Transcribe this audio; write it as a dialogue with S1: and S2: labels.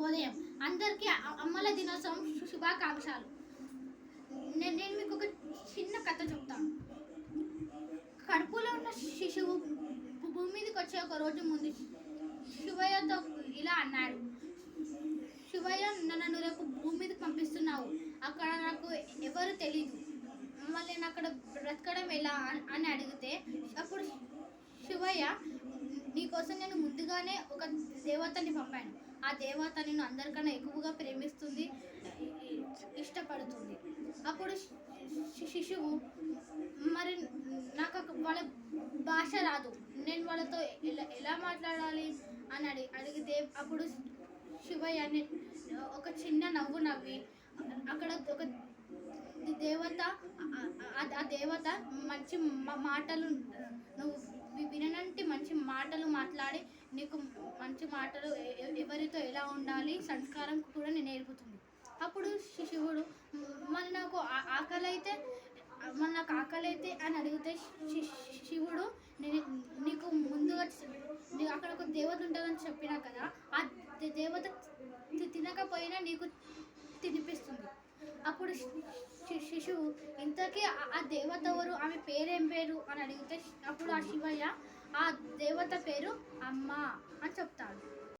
S1: శుభోదయం. అందరికీ అమ్మల దినోత్సవం శుభాకాంక్షలు. నేను మీకు ఒక చిన్న కథ చెప్తాను. కడుపులో ఉన్న శిశువు భూమి మీదకి వచ్చే ఒక రోజు ముందు శివయ్యతో ఇలా అన్నాడు, శివయ్య, నన్ను రేపు భూమి మీదకి పంపిస్తున్నావు. అక్కడ నాకు ఎవరు తెలీదు, మళ్ళీ నేను అక్కడ బ్రతకడం ఎలా అని అడిగితే, అప్పుడు శివయ్య, నీకోసం నేను ముందుగానే ఒక దేవతని పంపాను. ఆ దేవత నిన్ను అందరికన్నా ఎక్కువగా ప్రేమిస్తుంది, ఇష్టపడుతుంది. అప్పుడు శిశువు, మరి నాకు వాళ్ళ భాష రాదు, నేను వాళ్ళతో ఎలా మాట్లాడాలి అని అడిగితే, అప్పుడు శివయ్య ఒక చిన్న నవ్వు నవ్వి, అక్కడ ఒక దేవత, ఆ దేవత మంచి మాటలు, నువ్వు విననంటి మంచి మాటలు మాట్లాడి నీకు మంచి మాటలు ఎవరితో ఎలా ఉండాలి సంస్కారం కూడా నేను నేర్పుతుంది. అప్పుడు శిశువుడు, మరి నాకు ఆకలి అయితే అని అడిగితే, శివుడు, నీకు ముందుగా అక్కడ ఒక దేవత ఉంటుందని చెప్పినా కదా, ఆ దేవత తినకపోయినా నీకు తినిపిస్తుంది. అప్పుడు శిశువు, ఇంతకీ ఆ దేవత ఎవరు, ఆమె పేరేం పేరు అని అడిగితే, అప్పుడు ఆ శివయ్య, ఆ దేవత పేరు అమ్మ అని చెప్తాడు.